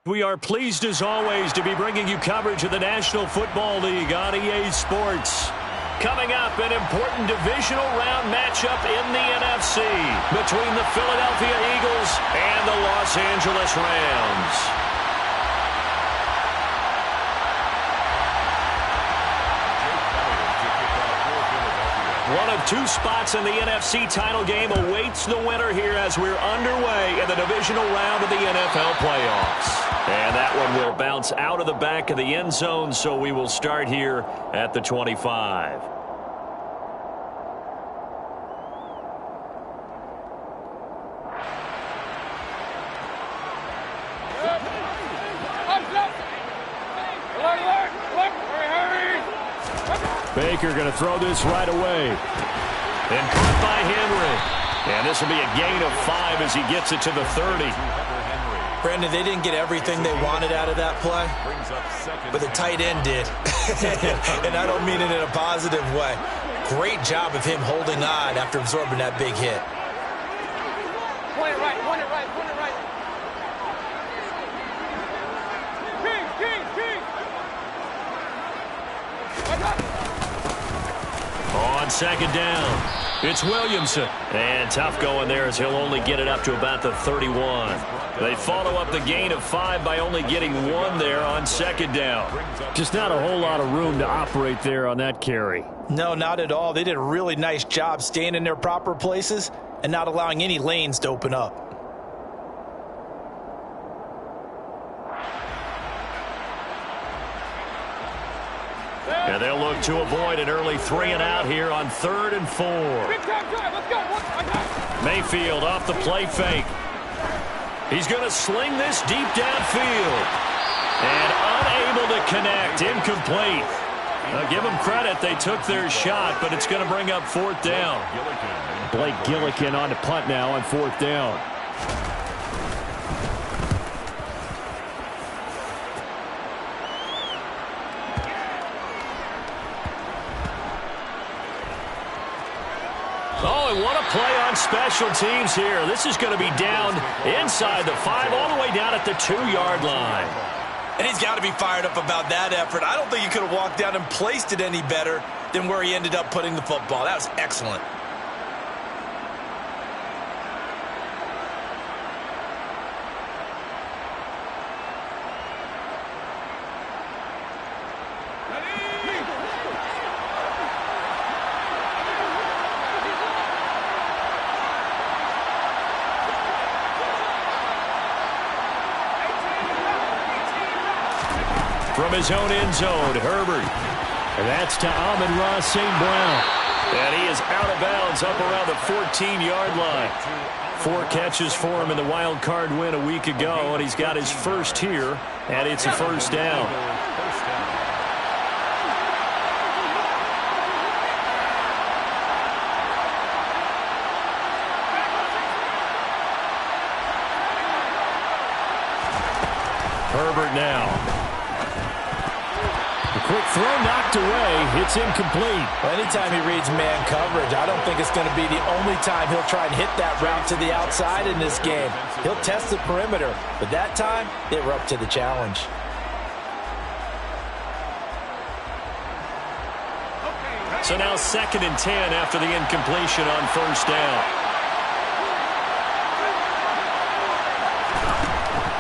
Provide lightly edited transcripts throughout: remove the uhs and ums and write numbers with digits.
We are pleased as always to be bringing you coverage of the National Football League on EA Sports. Coming up, an important divisional round matchup in the NFC between the Philadelphia Eagles and the Los Angeles Rams. One of two spots in the NFC title game awaits the winner here as we're underway in the divisional round of the NFL playoffs. And that one will bounce out of the back of the end zone, so we will start here at the 25. Baker going to throw this right away. And caught by Henry. And this will be a gain of 5 as he gets it to the 30. Brandon, they didn't get everything they wanted out of that play, but the tight end did. And I don't mean it in a positive way. Great job of him holding on after absorbing that big hit. Point it right, point it right, point it right. King. On second down, it's Williamson. And tough going there as he'll only get it up to about the 31. They follow up the gain of 5 by only getting 1 there on second down. Just not a whole lot of room to operate there on that carry. No, not at all. They did a really nice job staying in their proper places and not allowing any lanes to open up. And they'll look to avoid an early 3 and out here on 3rd and 4. Mayfield off the play fake. He's going to sling this deep downfield. And unable to connect. Incomplete. Give them credit. They took their shot, but it's going to bring up 4th down. Blake Gillikin on the punt now on 4th down. Oh, and what a play on special teams here. This is going to be down inside the 5, all the way down at the 2-yard line. And he's got to be fired up about that effort. I don't think he could have walked down and placed it any better than where he ended up putting the football. That was excellent. From his own end zone, Herbert. And that's to Amon-Ra St. Brown. And he is out of bounds up around the 14-yard line. 4 catches for him in the wild card win a week ago, and he's got his first here, and it's a 1st down. Herbert now. Quick throw knocked away. It's incomplete. Well, anytime he reads man coverage, I don't think it's going to be the only time he'll try and hit that route to the outside in this game. He'll test the perimeter, but that time they were up to the challenge. So now 2nd and 10 after the incompletion on 1st down.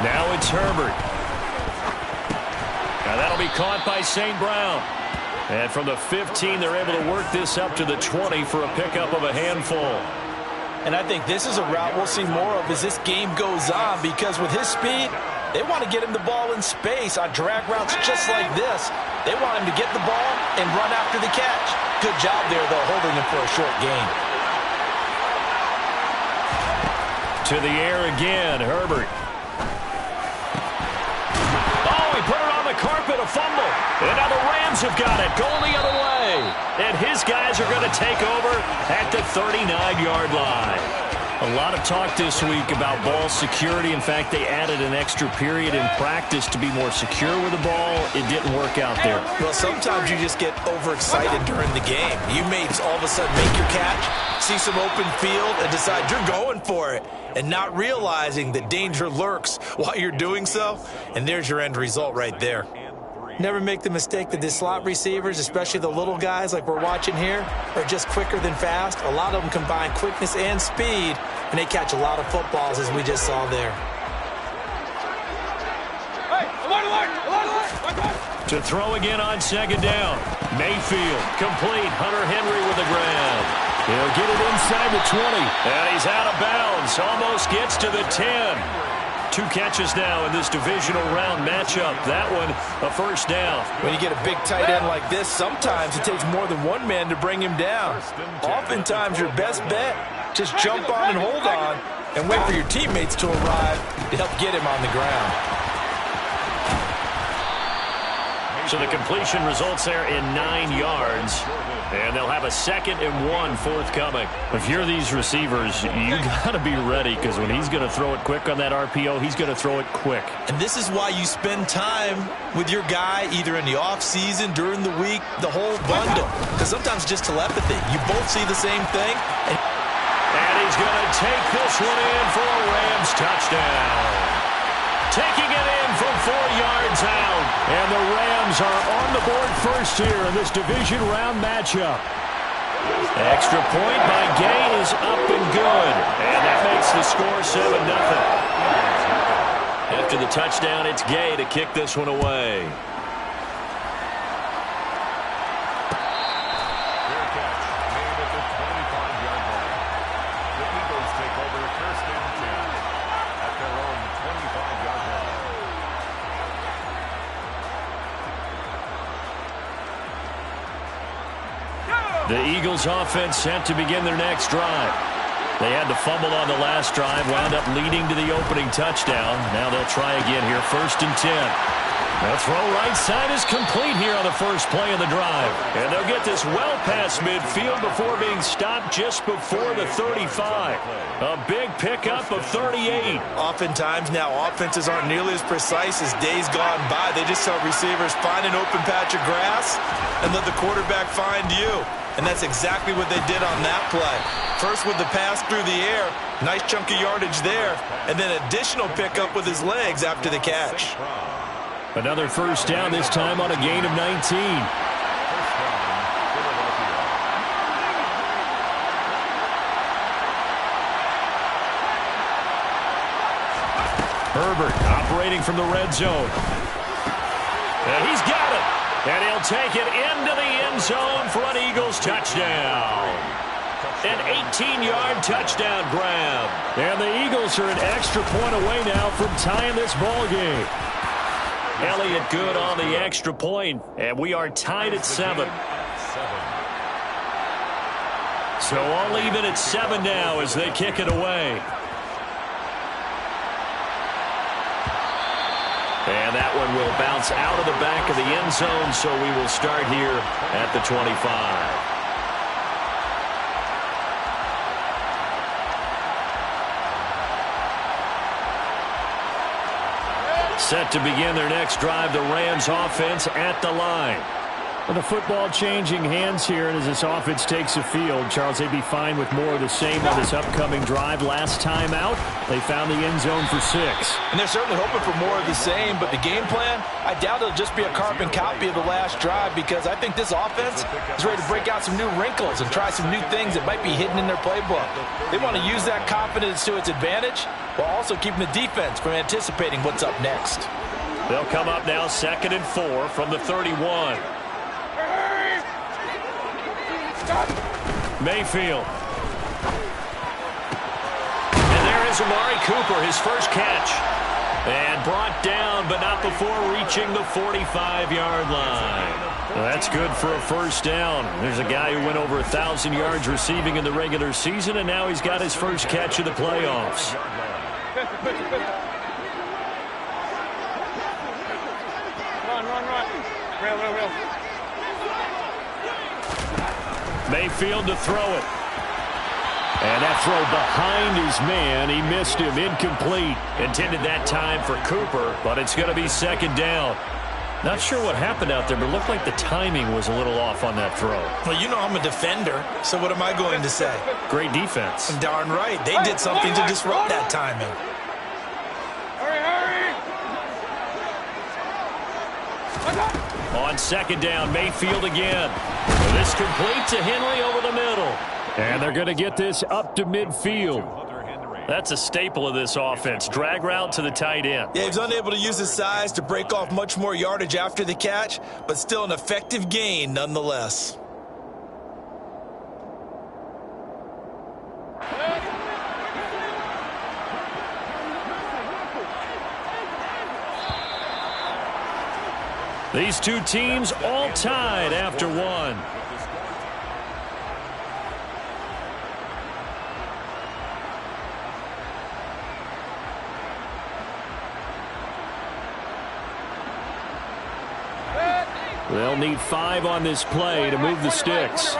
Now it's Herbert. Now that'll be caught by St. Brown. And from the 15, they're able to work this up to the 20 for a pickup of a handful. And I think this is a route we'll see more of as this game goes on, because with his speed, they want to get him the ball in space on drag routes just like this. They want him to get the ball and run after the catch. Good job there, though, holding him for a short gain. To the air again, Herbert. Put it on the carpet, a fumble. And now the Rams have got it, going the other way. And his guys are going to take over at the 39-yard line. A lot of talk this week about ball security. In fact, they added an extra period in practice to be more secure with the ball. It didn't work out there. Well, sometimes you just get overexcited during the game. You may all of a sudden make your catch, see some open field, and decide you're going for it, and not realizing that danger lurks while you're doing so. And there's your end result right there. Never make the mistake that the slot receivers, especially the little guys like we're watching here, are just quicker than fast. A lot of them combine quickness and speed, and they catch a lot of footballs, as we just saw there. To throw again on second down. Mayfield, complete. Hunter Henry with the grab. He'll get it inside the 20. And he's out of bounds. Almost gets to the 10. 2 catches now in this divisional round matchup. That one, a first down. When you get a big tight end like this, sometimes it takes more than one man to bring him down. Oftentimes, your best bet, just jump on and hold on and wait for your teammates to arrive to help get him on the ground. So the completion results there in 9 yards. And they'll have a 2nd and 1 forthcoming. If you're these receivers, you got to be ready, because when he's going to throw it quick on that RPO, he's going to throw it quick. And this is why you spend time with your guy either in the offseason, during the week, the whole bundle. Because sometimes just telepathy. You both see the same thing. And he's going to take this one in for a Rams touchdown. Taking it in from 4 yards out. And the Rams are on the board first here in this division round matchup. Extra point by Gay is up and good. And that makes the score 7-0. After the touchdown, it's Gay to kick this one away. The Eagles offense set to begin their next drive. They had to fumble on the last drive, wound up leading to the opening touchdown. Now they'll try again here, 1st and 10. The throw right side is complete here on the first play of the drive. And they'll get this well past midfield before being stopped just before the 35. A big pickup of 38. Oftentimes now offenses aren't nearly as precise as days gone by. They just tell receivers, find an open patch of grass and let the quarterback find you. And that's exactly what they did on that play. First with the pass through the air, nice chunk of yardage there, and then additional pickup with his legs after the catch. Another first down, this time on a gain of 19. Herbert operating from the red zone. And he's got it. And he'll take it into the end zone for an Eagles touchdown. An 18-yard touchdown grab. And the Eagles are an extra point away now from tying this ball game. Elliott good on the extra point, and we are tied at 7. So all even at 7 now as they kick it away. And that one will bounce out of the back of the end zone, so we will start here at the 25. Set to begin their next drive, the Rams offense at the line. Well, the football changing hands here, and as this offense takes the field, Charles, they'd be fine with more of the same on this upcoming drive. Last time out, they found the end zone for 6. And they're certainly hoping for more of the same, but the game plan, I doubt it'll just be a carbon copy of the last drive, because I think this offense is ready to break out some new wrinkles and try some new things that might be hidden in their playbook. They want to use that confidence to its advantage while also keeping the defense from anticipating what's up next. They'll come up now 2nd and 4 from the 31. Mayfield. And there is Amari Cooper, his first catch. And brought down, but not before reaching the 45-yard line. Well, that's good for a first down. There's a guy who went over 1,000 yards receiving in the regular season, and now he's got his first catch of the playoffs. Run. Mayfield to throw it. And that throw behind his man. He missed him. Incomplete. Intended that time for Cooper, but it's going to be second down. Not sure what happened out there, but it looked like the timing was a little off on that throw. Well, you know I'm a defender, so what am I going to say? Great defense. Darn right. They did something to disrupt that timing. On second down, Mayfield again. This complete to Henry over the middle. And they're going to get this up to midfield. That's a staple of this offense. Drag route to the tight end. Yeah, he's unable to use his size to break off much more yardage after the catch, but still an effective gain nonetheless. These two teams all tied after one. They'll need 5 on this play to move the sticks.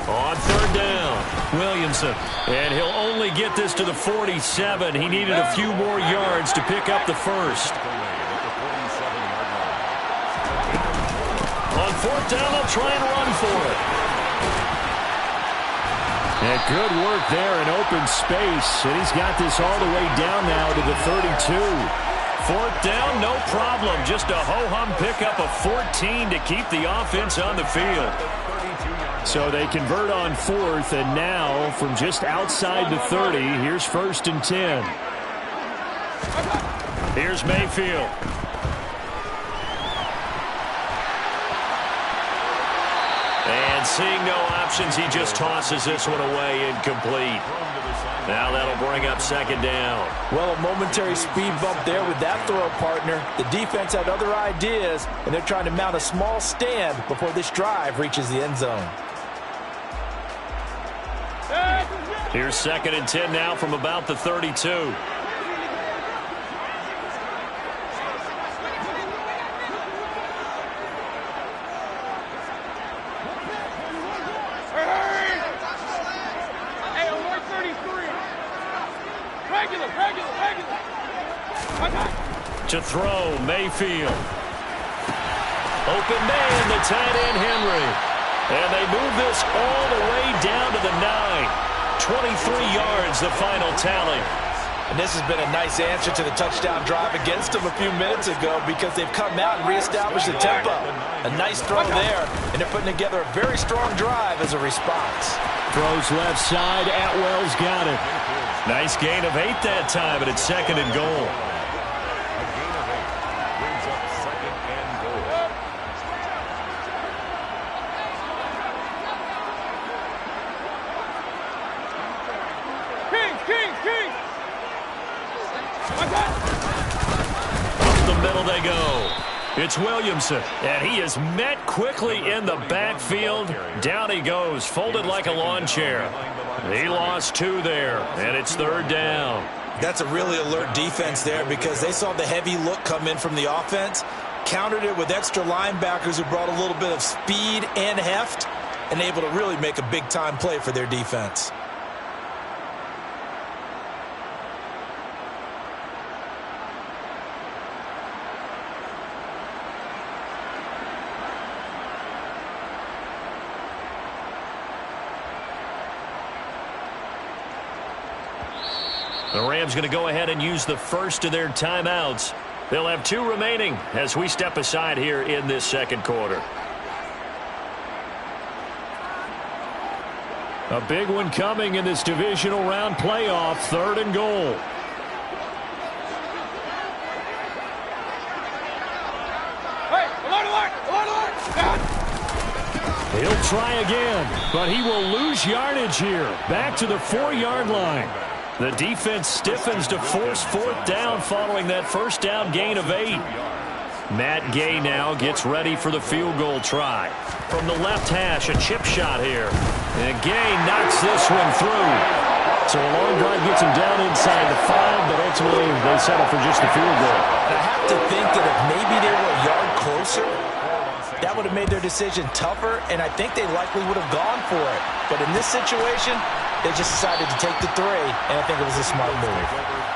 On third down, Williamson. And he'll only get this to the 47. He needed a few more yards to pick up the first. On fourth down, they'll try and run for it. And good work there in open space. And he's got this all the way down now to the 32. Fourth down, no problem. Just a ho-hum pickup of 14 to keep the offense on the field. So they convert on fourth, and now from just outside the 30, here's first and 10. Here's Mayfield. And seeing no options, he just tosses this one away, incomplete. Now that'll bring up second down. Well, a momentary speed bump there with that throw, partner. The defense had other ideas, and they're trying to mount a small stand before this drive reaches the end zone. Here's second and 10 now from about the 32. To throw, Mayfield. Open man, the tight end, Henry. And they move this all the way down to the 9. 23 yards, the final tally. And this has been a nice answer to the touchdown drive against them a few minutes ago because they've come out and reestablished the tempo. A nice throw there, and they're putting together a very strong drive as a response. Throws left side, Atwell's got it. Nice gain of 8 that time, and it's second and goal. They go. It's Williamson, and he is met quickly in the backfield. Down he goes, folded like a lawn chair. He lost 2 there, and it's third down. That's a really alert defense there because they saw the heavy look come in from the offense, countered it with extra linebackers who brought a little bit of speed and heft, and able to really make a big-time play for their defense. The Rams going to go ahead and use the first of their timeouts. They'll have 2 remaining as we step aside here in this second quarter. A big one coming in this divisional round playoff, third and goal. He'll try again, but he will lose yardage here. Back to the 4-yard line. The defense stiffens to force fourth down following that first down gain of 8. Matt Gay now gets ready for the field goal try. From the left hash, a chip shot here. And Gay knocks this one through. So a long drive gets him down inside the 5, but ultimately they settle for just the field goal. I have to think that if maybe they were a yard closer, that would have made their decision tougher, and I think they likely would have gone for it. But in this situation, they just decided to take the 3, and I think it was a smart move.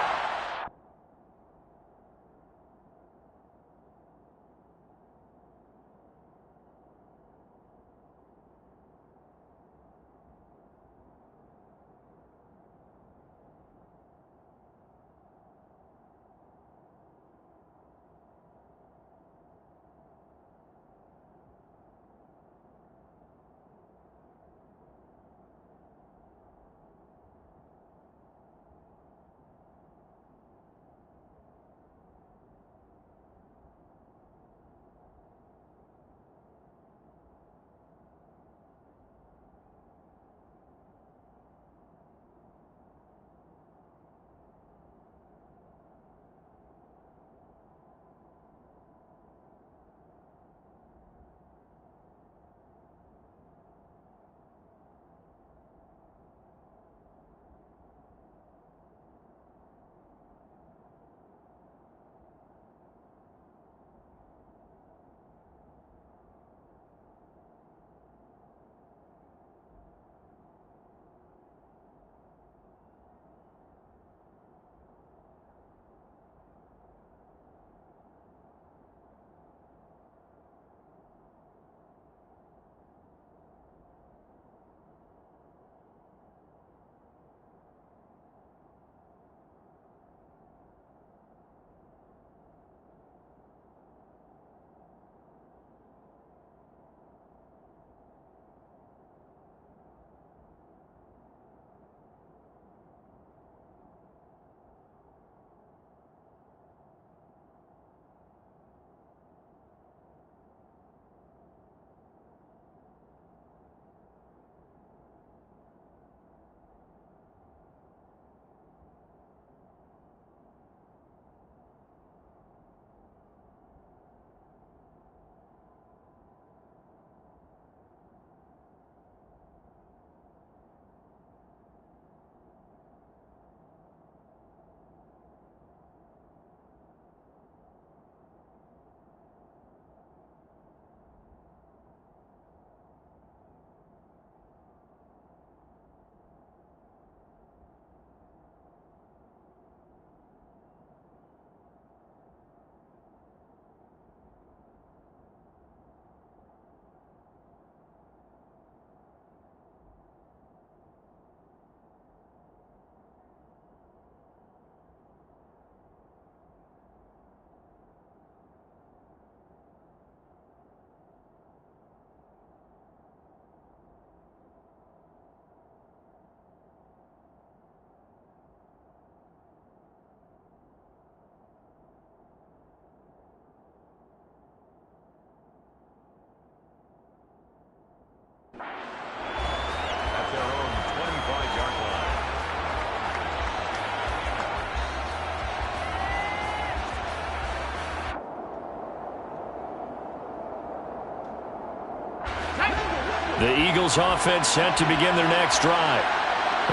The Eagles offense set to begin their next drive.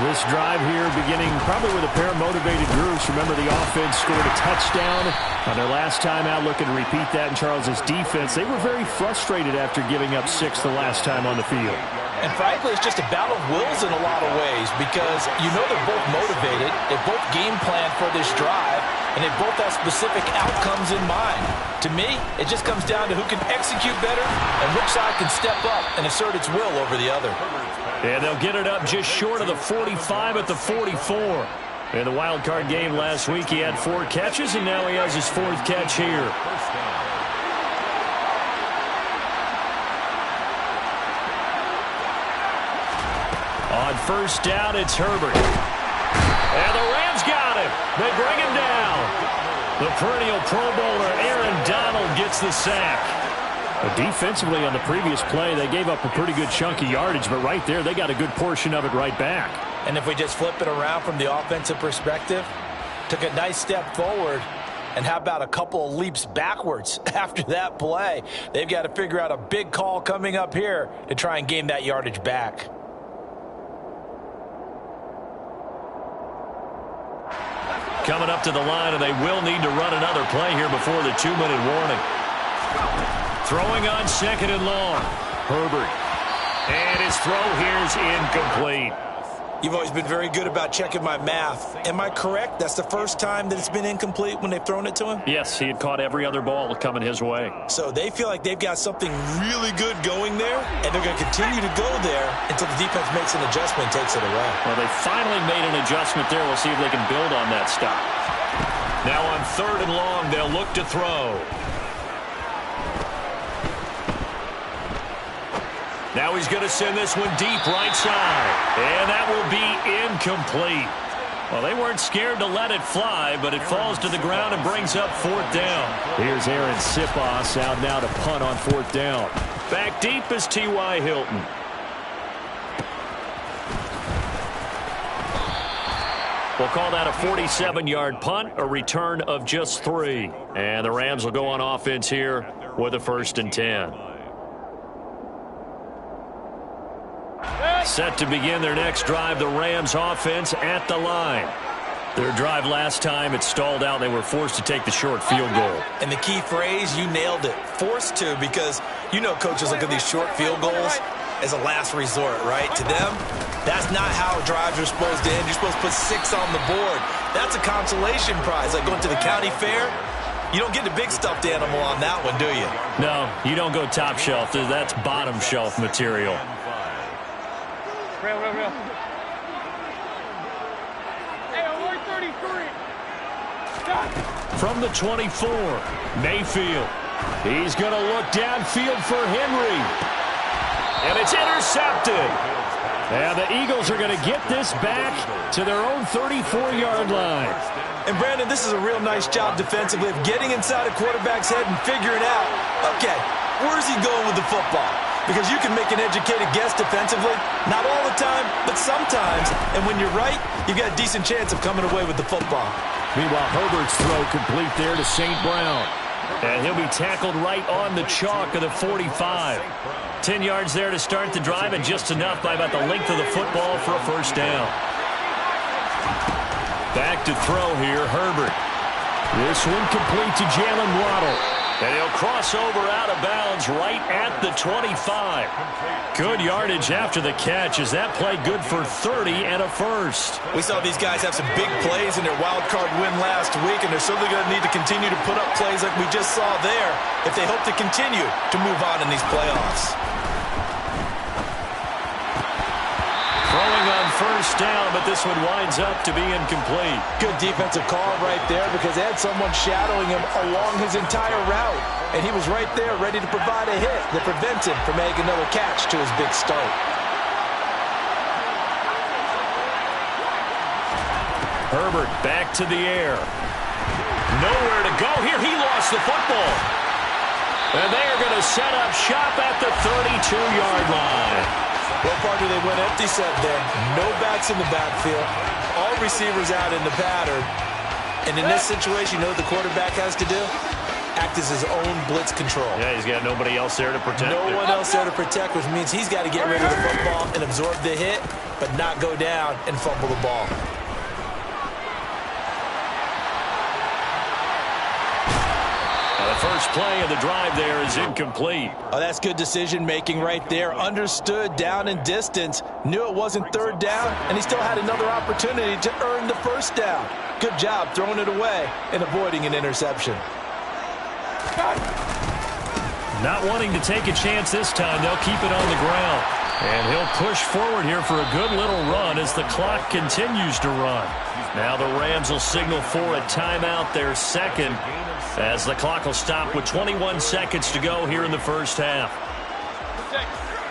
This drive here beginning probably with a pair of motivated groups. Remember, the offense scored a touchdown on their last time out, looking to repeat that in Charles's defense. They were very frustrated after giving up 6 the last time on the field. And frankly, it's just a battle of wills in a lot of ways because you know they're both motivated, they both game plan for this drive, and they both have specific outcomes in mind. To me, it just comes down to who can execute better and which side can step up and assert its will over the other. And they'll get it up just short of the 45 at the 44. In the wild card game last week, he had 4 catches, and now he has his 4th catch here. On first down, it's Herbert. And the Rams got him. They bring him down. The perennial Pro Bowler Aaron Donald gets the sack. But defensively on the previous play, they gave up a pretty good chunk of yardage, but right there, they got a good portion of it right back. And if we just flip it around from the offensive perspective, took a nice step forward, and how about a couple of leaps backwards after that play? They've got to figure out a big call coming up here to try and gain that yardage back. Coming up to the line, and they will need to run another play here before the 2-minute warning. Throwing on 2nd and long. Herbert. And his throw here's incomplete. You've always been very good about checking my math. Am I correct? That's the first time that it's been incomplete when they've thrown it to him? Yes, he had caught every other ball coming his way. So they feel like they've got something really good going there, and they're going to continue to go there until the defense makes an adjustment and takes it away. Well, they finally made an adjustment there. We'll see if they can build on that stop. Now on 3rd and long, they'll look to throw. Now he's going to send this one deep right side. And that will be incomplete. Well, they weren't scared to let it fly, but it falls to the ground and brings up 4th down. Here's Aaron Sipos out now to punt on 4th down. Back deep is T.Y. Hilton. We'll call that a 47-yard punt, a return of just 3. And the Rams will go on offense here with a 1st and 10. Set to begin their next drive, the Rams offense at the line. Their drive last time, it stalled out. They were forced to take the short field goal. And the key phrase, you nailed it. Forced to, because you know coaches look at these short field goals as a last resort, right? To them, that's not how drives are supposed to end. You're supposed to put 6 on the board. That's a consolation prize, like going to the county fair. You don't get the big stuffed animal on that one, do you? No, you don't go top shelf. That's bottom shelf material. Real. Hey, only 33. Stop. From the 24, Mayfield. He's going to look downfield for Henry. And it's intercepted. And the Eagles are going to get this back to their own 34-yard line. And, Brandon, this is a real nice job defensively of getting inside a quarterback's head and figuring out, okay, where's he going with the football? Because you can make an educated guess defensively. Not all the time, but sometimes. And when you're right, you've got a decent chance of coming away with the football. Meanwhile, Herbert's throw complete there to St. Brown. And he'll be tackled right on the chalk of the 45. 10 yards there to start the drive, and just enough by about the length of the football for a 1st down. Back to throw here, Herbert. This one complete to Jalen Waddle. And he'll cross over out of bounds right at the 25. Good yardage after the catch. Is that play good for 30 and a 1st? We saw these guys have some big plays in their wild card win last week, and they're certainly going to need to continue to put up plays like we just saw there if they hope to continue to move on in these playoffs. Throwing on 1st down, but this one winds up to be incomplete. Good defensive call right there because they had someone shadowing him along his entire route. And he was right there ready to provide a hit that prevents him from making another catch to his big start. Herbert back to the air. Nowhere to go here. He lost the football. And they are going to set up shop at the 32-yard line. Well, partner, they went empty set there. No backs in the backfield. All receivers out in the pattern. And in this situation, you know what the quarterback has to do? Act as his own blitz control. Yeah, he's got nobody else there to protect. No one else there to protect, which means he's got to get rid of the football and absorb the hit, but not go down and fumble the ball. The first play of the drive there is incomplete. Oh, that's good decision-making right there. Understood down and distance. Knew it wasn't 3rd down, and he still had another opportunity to earn the 1st down. Good job throwing it away and avoiding an interception. Not wanting to take a chance this time. They'll keep it on the ground. And he'll push forward here for a good little run as the clock continues to run. Now the Rams will signal for a timeout, their 2nd, as the clock will stop with 21 seconds to go here in the 1st half.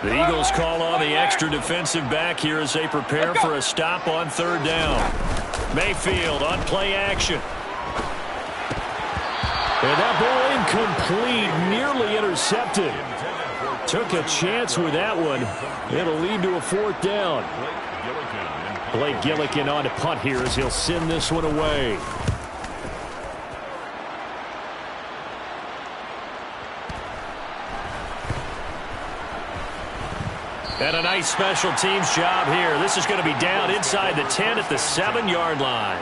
The Eagles call on the extra defensive back here as they prepare for a stop on 3rd down. Mayfield on play action. And that ball incomplete, nearly intercepted. Took a chance with that one. It'll lead to a 4th down. Blake Gillikin on to punt here as he'll send this one away. And a nice special teams job here. This is going to be down inside the 10 at the 7-yard line.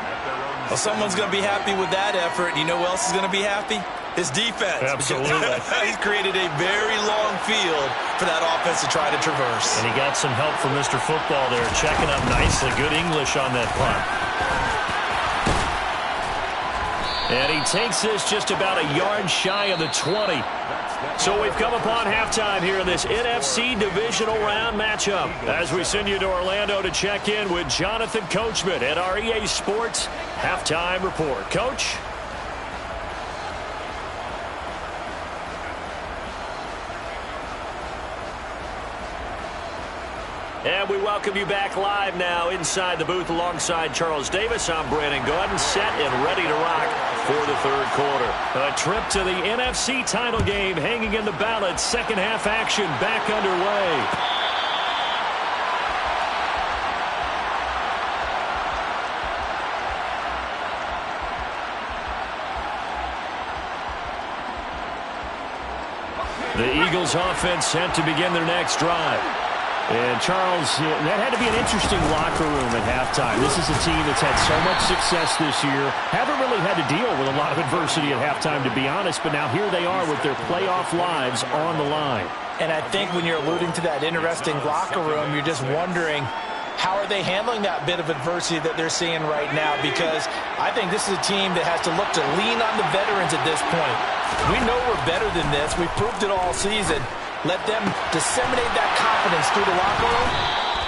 Well, someone's going to be happy with that effort. You know who else is going to be happy? His defense. Absolutely. He's created a very long field for that offense to try to traverse. And he got some help from Mr. Football there, checking up nicely. Good English on that punt. And he takes this just about a yard shy of the 20. So we've come upon halftime here in this NFC Divisional Round matchup as we send you to Orlando to check in with Jonathan Coachman at our EA Sports Halftime Report. Coach? And we welcome you back live now inside the booth alongside Charles Davis. I'm Brandon Gordon, set and ready to rock for the third quarter. A trip to the NFC title game hanging in the balance. Second half action back underway. The Eagles offense set to begin their next drive. And, Charles, that had to be an interesting locker room at halftime. This is a team that's had so much success this year. Haven't really had to deal with a lot of adversity at halftime, to be honest. But now here they are with their playoff lives on the line. And I think when you're alluding to that interesting locker room, you're just wondering, how are they handling that bit of adversity that they're seeing right now? Because I think this is a team that has to look to lean on the veterans at this point. We know we're better than this. We've proved it all season. Let them disseminate that confidence through the locker room.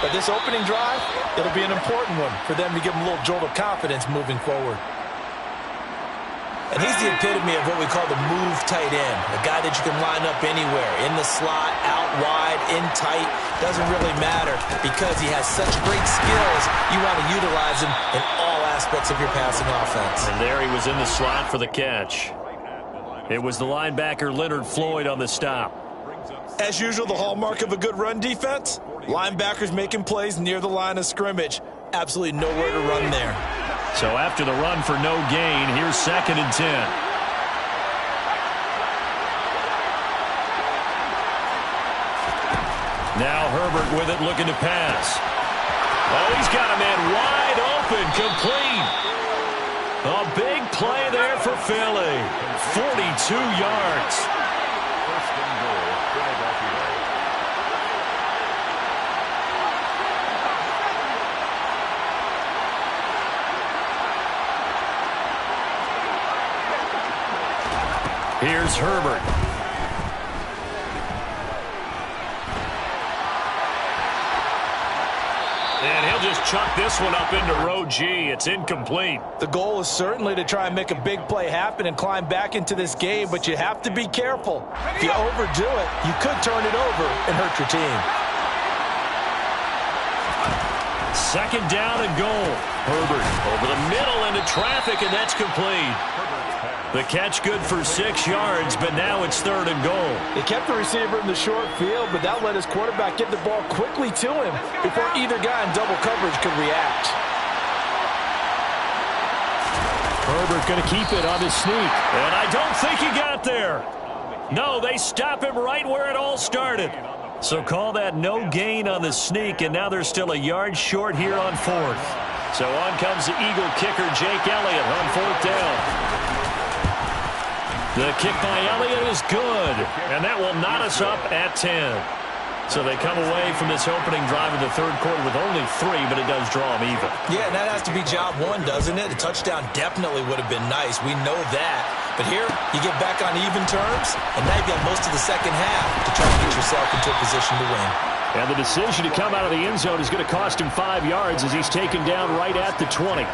But this opening drive, it'll be an important one for them to give them a little jolt of confidence moving forward. And he's the epitome of what we call the move tight end. A guy that you can line up anywhere, in the slot, out wide, in tight. Doesn't really matter because he has such great skills. You want to utilize him in all aspects of your passing offense. And there he was in the slot for the catch. It was the linebacker Leonard Floyd on the stop. As usual, the hallmark of a good run defense, linebackers making plays near the line of scrimmage. Absolutely nowhere to run there. So after the run for no gain, here's 2nd and 10. Now Herbert with it, looking to pass. Oh, he's got a man wide open, complete. A big play there for Philly. 42 yards. Here's Herbert. And he'll just chuck this one up into row G. It's incomplete. The goal is certainly to try and make a big play happen and climb back into this game, but you have to be careful. If you overdo it, you could turn it over and hurt your team. 2nd down and goal. Herbert over the middle into traffic, and that's complete. The catch good for 6 yards, but now it's 3rd and goal. He kept the receiver in the short field, but that let his quarterback get the ball quickly to him before either guy in double coverage could react. Herbert going to keep it on his sneak. And I don't think he got there. No, they stop him right where it all started. So call that no gain on the sneak, and now they're still a yard short here on 4th. So on comes the Eagle kicker, Jake Elliott, on 4th down. The kick by Elliott is good, and that will knot us up at 10. So they come away from this opening drive in the third quarter with only 3, but it does draw them even. Yeah, and that has to be job one, doesn't it? A touchdown definitely would have been nice. We know that. But here, you get back on even terms, and now you've got most of the second half to try to get yourself into a position to win. And the decision to come out of the end zone is going to cost him 5 yards as he's taken down right at the 20.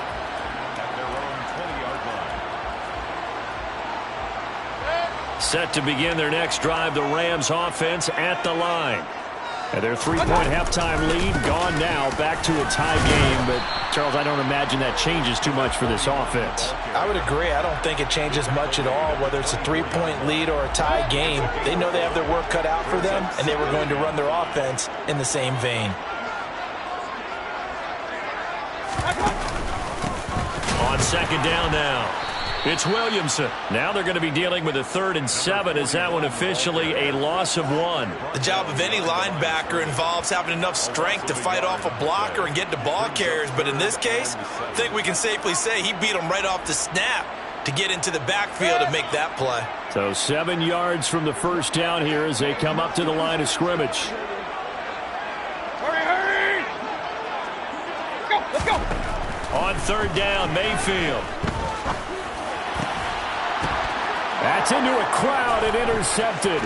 Set to begin their next drive, the Rams offense at the line. And their 3-point halftime lead gone now, back to a tie game. But, Charles, I don't imagine that changes too much for this offense. I would agree. I don't think it changes much at all, whether it's a 3-point lead or a tie game. They know they have their work cut out for them, and they were going to run their offense in the same vein. On 2nd down now, it's Williamson. Now they're going to be dealing with a 3rd and 7 as that one officially a loss of 1. The job of any linebacker involves having enough strength to fight off a blocker and get to ball carriers. But in this case, I think we can safely say he beat him right off the snap. to get into the backfield and make that play. So 7 yards from the first down here as they come up to the line of scrimmage. Hurry, hurry! Let's go! On third down, Mayfield. That's into a crowd and intercepted.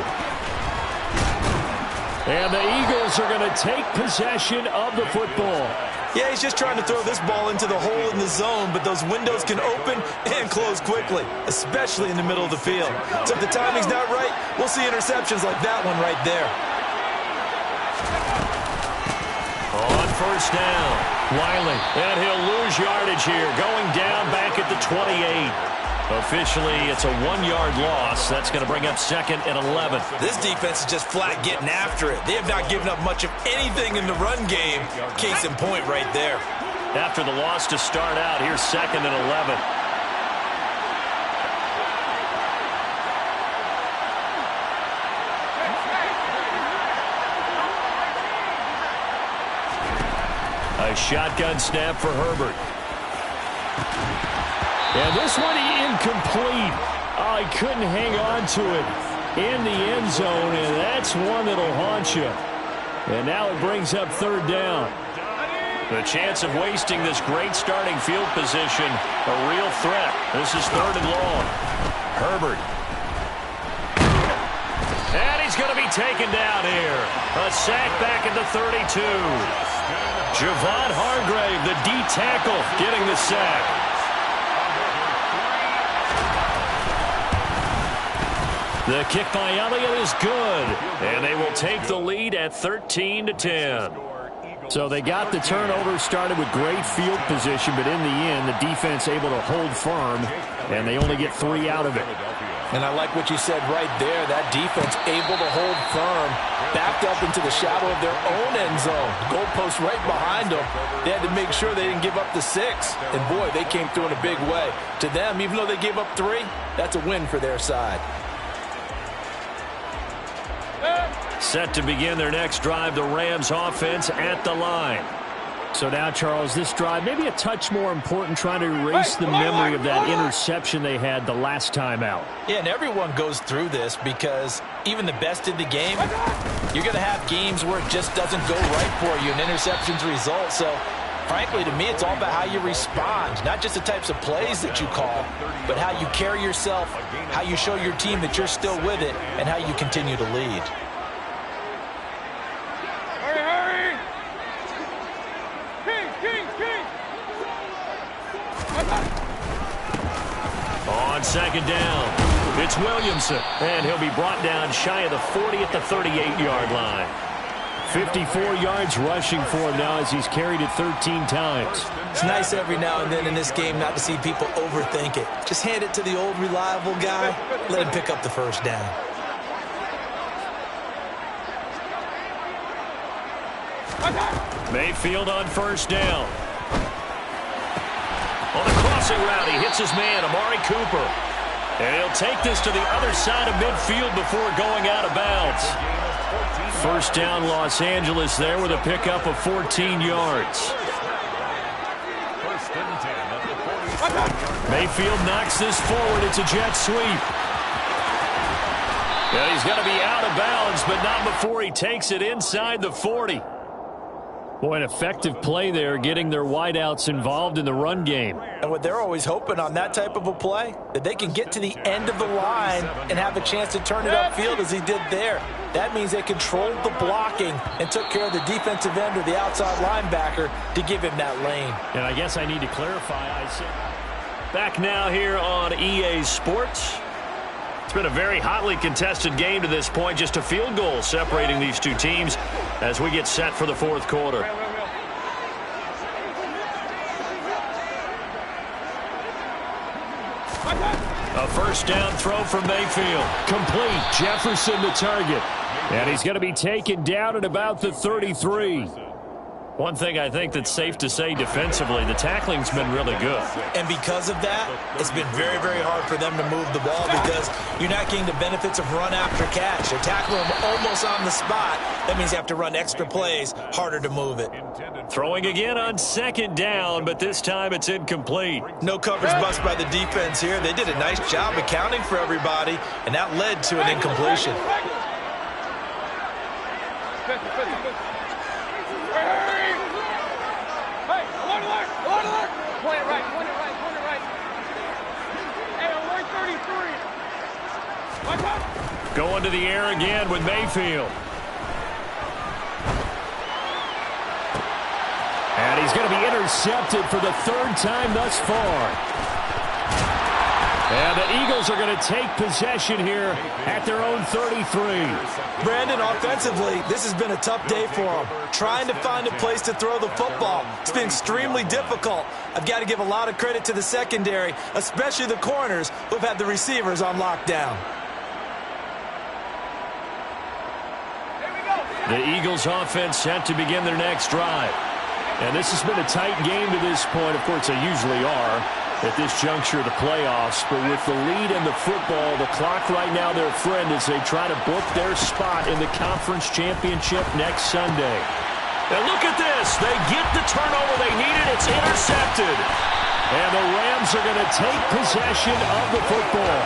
And the Eagles are going to take possession of the football. Yeah, he's just trying to throw this ball into the hole in the zone, but those windows can open and close quickly, especially in the middle of the field. So if the timing's not right, we'll see interceptions like that one right there. On first down, Wiley, and he'll lose yardage here, going down back at the 28. Officially, it's a 1-yard loss. That's going to bring up second and 11. This defense is just flat getting after it. They have not given up much of anything in the run game. Case in point right there. After the loss to start out, here's second and 11. A shotgun snap for Herbert. And this one incomplete. Oh, he couldn't hang on to it in the end zone, and that's one that'll haunt you. And now it brings up third down. The chance of wasting this great starting field position, a real threat. This is third and long. Herbert. And he's going to be taken down here. A sack back at the 32. Javon Hargrave, the D tackle, getting the sack. The kick by Elliott is good, and they will take the lead at 13-10. So they got the turnover started with great field position, but in the end, the defense able to hold firm, and they only get 3 out of it. And I like what you said right there. That defense able to hold firm, backed up into the shadow of their own end zone. Goalpost right behind them. They had to make sure they didn't give up the 6. And, boy, they came through in a big way. To them, even though they gave up 3, that's a win for their side. Set to begin their next drive, the Rams offense at the line. So now, Charles, this drive maybe a touch more important, trying to erase the memory of that interception they had the last time out. Yeah, and everyone goes through this because even the best in the game, you're going to have games where it just doesn't go right for you and interceptions result. So, frankly, to me, it's all about how you respond, not just the types of plays that you call, but how you carry yourself, how you show your team that you're still with it, and how you continue to lead. On second down, it's Williamson, and he'll be brought down shy of the 40 at the 38-yard line. 54 yards rushing for him now as he's carried it 13 times. It's nice every now and then in this game not to see people overthink it. Just hand it to the old reliable guy, let him pick up the first down. Mayfield on first down. On the crossing route, he hits his man, Amari Cooper. And he'll take this to the other side of midfield before going out of bounds. First down, Los Angeles there with a pickup of 14 yards. Mayfield knocks this forward. It's a jet sweep. Yeah, he's going to be out of bounds, but not before he takes it inside the 40. Boy, an effective play there, getting their wideouts involved in the run game. And what they're always hoping on that type of a play, that they can get to the end of the line and have a chance to turn it upfield as he did there. That means they controlled the blocking and took care of the defensive end or the outside linebacker to give him that lane. And I guess I need to clarify. I said back now here on EA Sports. It's been a very hotly contested game to this point. Just a field goal separating these two teams as we get set for the fourth quarter. A first down throw from Mayfield. Complete. Jefferson the target. And he's going to be taken down at about the 33. One thing I think that's safe to say defensively, the tackling's been really good. And because of that, it's been very, very hard for them to move the ball because you're not getting the benefits of run after catch. They're tackling them almost on the spot. That means you have to run extra plays, harder to move it. Throwing again on second down, but this time it's incomplete. No coverage bust by the defense here. They did a nice job accounting for everybody, and that led to an incompletion. Going to the air again with Mayfield. And he's going to be intercepted for the third time thus far. And the Eagles are going to take possession here at their own 33. Brandon, offensively, this has been a tough day for them. Trying to find a place to throw the football. It's been extremely difficult. I've got to give a lot of credit to the secondary, especially the corners who've had the receivers on lockdown. The Eagles offense set to begin their next drive. And this has been a tight game to this point. Of course, they usually are at this juncture of the playoffs. But with the lead in the football, the clock right now their friend as they try to book their spot in the conference championship next Sunday. And look at this. They get the turnover they needed. It's intercepted. And the Rams are going to take possession of the football.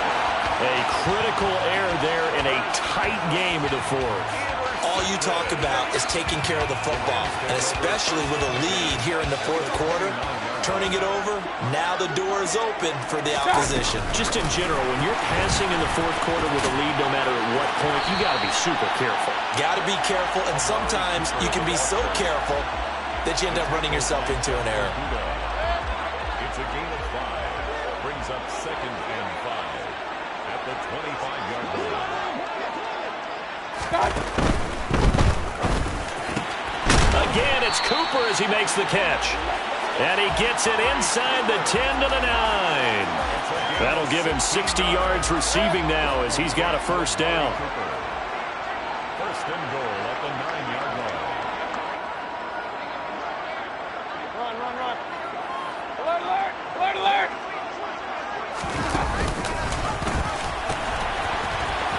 A critical error there in a tight game of the fourth. All you talk about is taking care of the football, and especially with a lead here in the fourth quarter, turning it over, now the door is open for the opposition. Just in general, when you're passing in the fourth quarter with a lead, no matter at what point, you got to be super careful. Got to be careful, and sometimes you can be so careful that you end up running yourself into an error. It's a gain of 5. Brings up 2nd and 5 at the 25-yard line. Again, it's Cooper as he makes the catch. And he gets it inside the 10 to the 9. That'll give him 60 yards receiving now as he's got a first down. First and goal at the 9-yard line. Run. Alert, alert.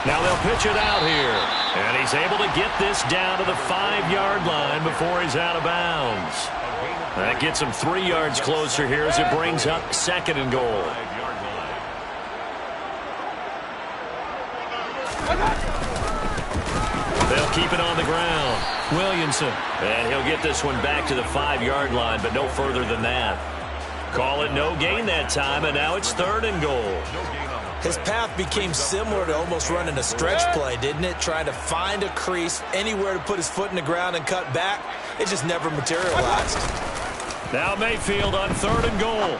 Now they'll pitch it out here. And he's able to get this down to the 5-yard line before he's out of bounds. That gets him 3 yards closer here as it brings up 2nd and goal. They'll keep it on the ground. Williamson. And he'll get this one back to the 5-yard line, but no further than that. Call it no gain that time, and now it's 3rd and goal. His path became similar to almost running a stretch play, didn't it? Trying to find a crease, anywhere to put his foot in the ground and cut back. It just never materialized. Now Mayfield on 3rd and goal.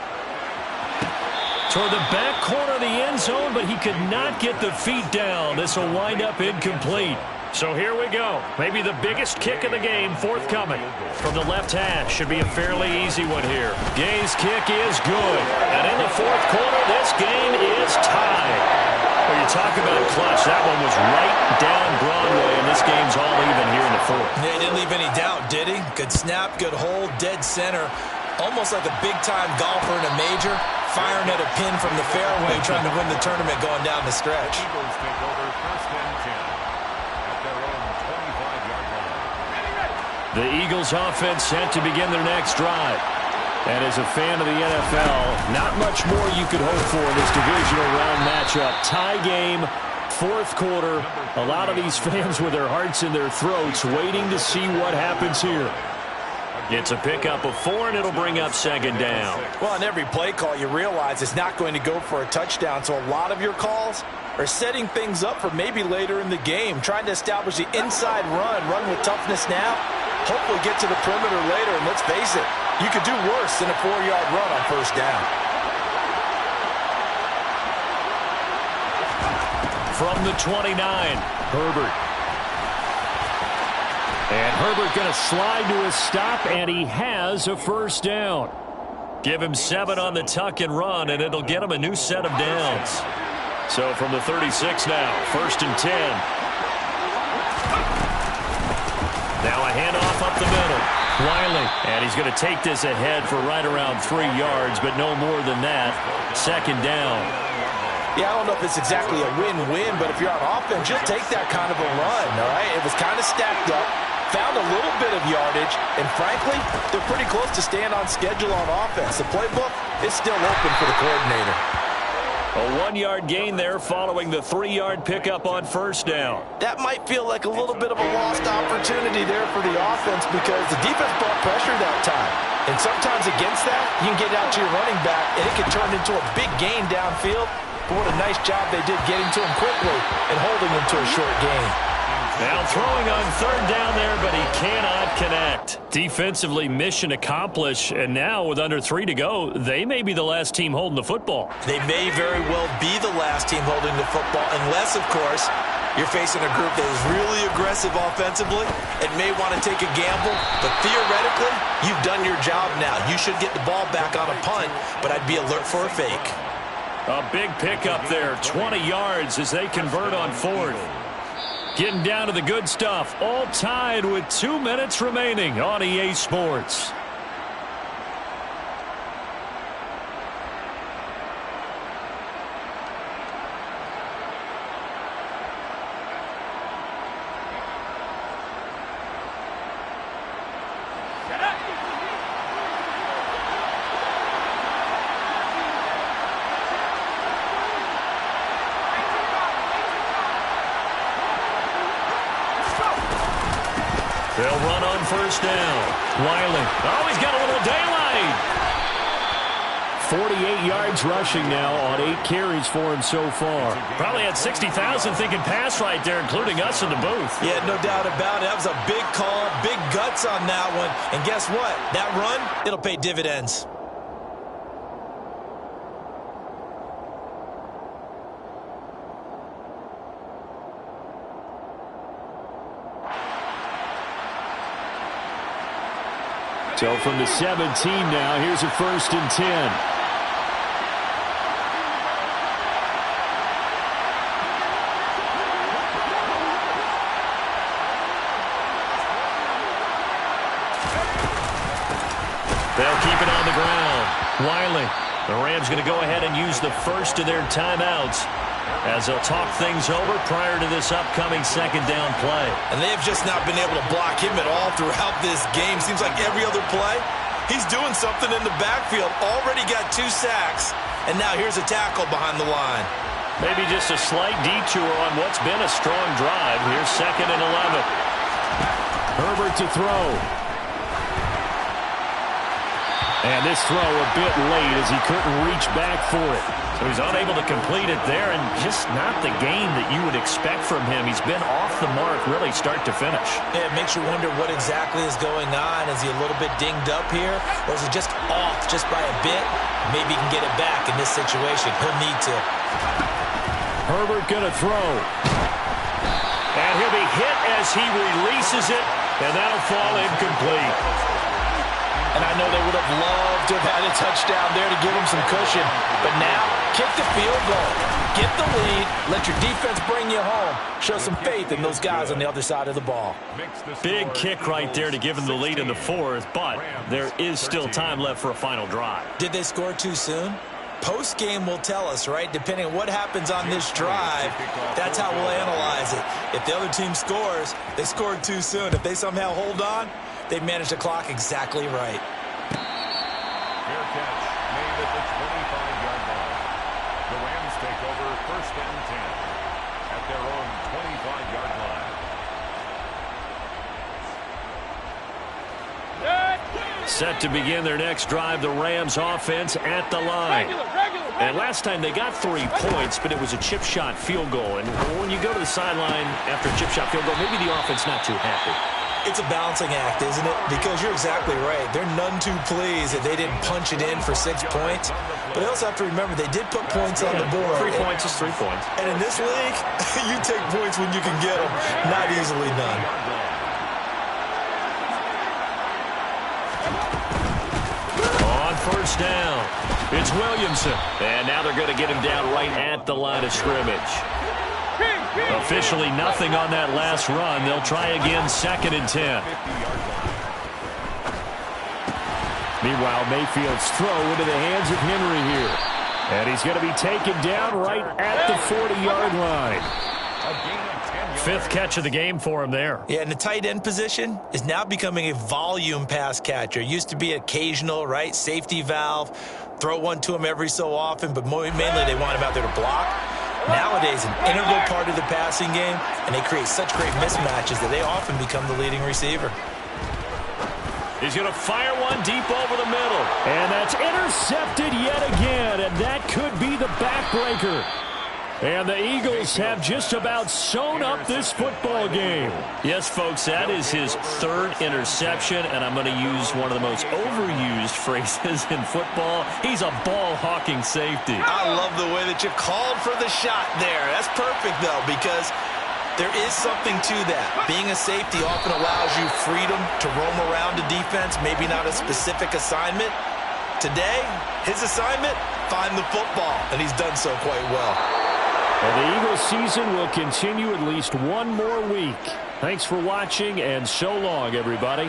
Toward the back corner of the end zone, but he could not get the feet down. This will wind up incomplete. So here we go. Maybe the biggest kick of the game forthcoming. From the left hash, should be a fairly easy one here. Gay's kick is good. And in the fourth quarter, this game is tied. Well, you talk about clutch. That one was right down Broadway, and this game's all even here in the fourth. Yeah, he didn't leave any doubt, did he? Good snap, good hold, dead center. Almost like a big-time golfer in a major, firing at a pin from the fairway, trying to win the tournament going down the stretch. Eagles take over 1st and 10 at their own 25-yard line. The Eagles offense set to begin their next drive. And as a fan of the NFL, not much more you could hope for in this divisional round matchup. Tie game, fourth quarter. A lot of these fans with their hearts in their throats waiting to see what happens here. It's a pickup of 4, and it'll bring up 2nd down. Well, on every play call, you realize it's not going to go for a touchdown, so a lot of your calls are setting things up for maybe later in the game, trying to establish the inside run with toughness now, hopefully get to the perimeter later, and let's face it, you could do worse than a 4-yard run on 1st down. From the 29, Herbert. And Herbert going to slide to a stop, and he has a 1st down. Give him 7 on the tuck and run, and it'll get him a new set of downs. So from the 36 now, 1st and 10. Now a handoff up the middle. Wiley, and he's going to take this ahead for right around 3 yards, but no more than that. Second down. Yeah, I don't know if it's exactly a win-win, but if you're on offense, you'll take that kind of a run, all right? It was kind of stacked up, found a little bit of yardage, and frankly, they're pretty close to staying on schedule on offense. The playbook is still open for the coordinator. A 1-yard gain there following the 3-yard pickup on first down. That might feel like a little bit of a lost opportunity there for the offense because the defense brought pressure that time. And sometimes against that, you can get out to your running back, and it can turn into a big gain downfield. But what a nice job they did getting to him quickly and holding him to a short gain. Now throwing on third down there, but he cannot connect. Defensively, mission accomplished, and now with under 3 to go, they may be the last team holding the football. They may very well be the last team holding the football, unless, of course, you're facing a group that is really aggressive offensively and may want to take a gamble. But theoretically, you've done your job now. You should get the ball back on a punt, but I'd be alert for a fake. A big pickup there, 20 yards as they convert on fourth. Getting down to the good stuff, all tied with 2 minutes remaining on EA Sports. They'll run on first down. Wiley. Oh, he's got a little daylight. 48 yards rushing now on 8 carries for him so far. Probably had 60,000 thinking pass right there, including us in the booth. Yeah, no doubt about it. That was a big call, big guts on that one. And guess what? That run, it'll pay dividends. So from the 17 now, here's a 1st and 10. They'll keep it on the ground. Wiley. The Rams going to go ahead and use the first of their timeouts as they'll talk things over prior to this upcoming second down play. And they've just not been able to block him at all throughout this game. Seems like every other play, he's doing something in the backfield. Already got 2 sacks, and now here's a tackle behind the line. Maybe just a slight detour on what's been a strong drive. Here's 2nd and 11. Herbert to throw. And this throw a bit late as he couldn't reach back for it. So he's unable to complete it there, and just not the game that you would expect from him. He's been off the mark really start to finish. Yeah, it makes you wonder what exactly is going on. Is he a little bit dinged up here, or is he just off just by a bit? Maybe he can get it back in this situation. He'll need to. Herbert going to throw. And he'll be hit as he releases it, and that'll fall incomplete. And I know they would have loved to have had a touchdown there to give them some cushion. But now, kick the field goal. Get the lead. Let your defense bring you home. Show some faith in those guys on the other side of the ball. Big kick right there to give them the lead in the 4th, but there is still time left for a final drive. Did they score too soon? Post-game will tell us, right? Depending on what happens on this drive, that's how we'll analyze it. If the other team scores, they scored too soon. If they somehow hold on, they managed the clock exactly right. Fair catch made at the 25-yard line. The Rams take over 1st and 10 at their own 25-yard line. Set to begin their next drive, the Rams offense at the line. And last time they got 3 points, but it was a chip shot field goal. And when you go to the sideline after a chip shot field goal, maybe the offense not too happy. It's a balancing act, isn't it? Because you're exactly right. They're none too pleased that they didn't punch it in for 6 points. But they also have to remember they did put points on the board. 3 points is 3 points. And in this league, you take points when you can get them. Not easily done. On first down, it's Williamson. And now they're going to get him down right at the line of scrimmage. Officially nothing on that last run. They'll try again, 2nd and 10. Meanwhile, Mayfield's throw into the hands of Henry here. And he's going to be taken down right at the 40-yard line. A gain of 10 yards. Fifth catch of the game for him there. Yeah, and the tight end position is now becoming a volume pass catcher. Used to be occasional, right? Safety valve. Throw one to him every so often, but mainly they want him out there to block. Nowadays, an integral part of the passing game, and they create such great mismatches that they often become the leading receiver. He's going to fire one deep over the middle. And that's intercepted yet again, and that could be the backbreaker. And the Eagles have just about sewn up this football game. Yes, folks, that is his third interception, and I'm going to use one of the most overused phrases in football. He's a ball-hawking safety. I love the way that you called for the shot there. That's perfect, though, because there is something to that. Being a safety often allows you freedom to roam around the defense, maybe not a specific assignment. Today, his assignment, find the football, and he's done so quite well. And the Eagles season will continue at least one more week. Thanks for watching, and so long, everybody.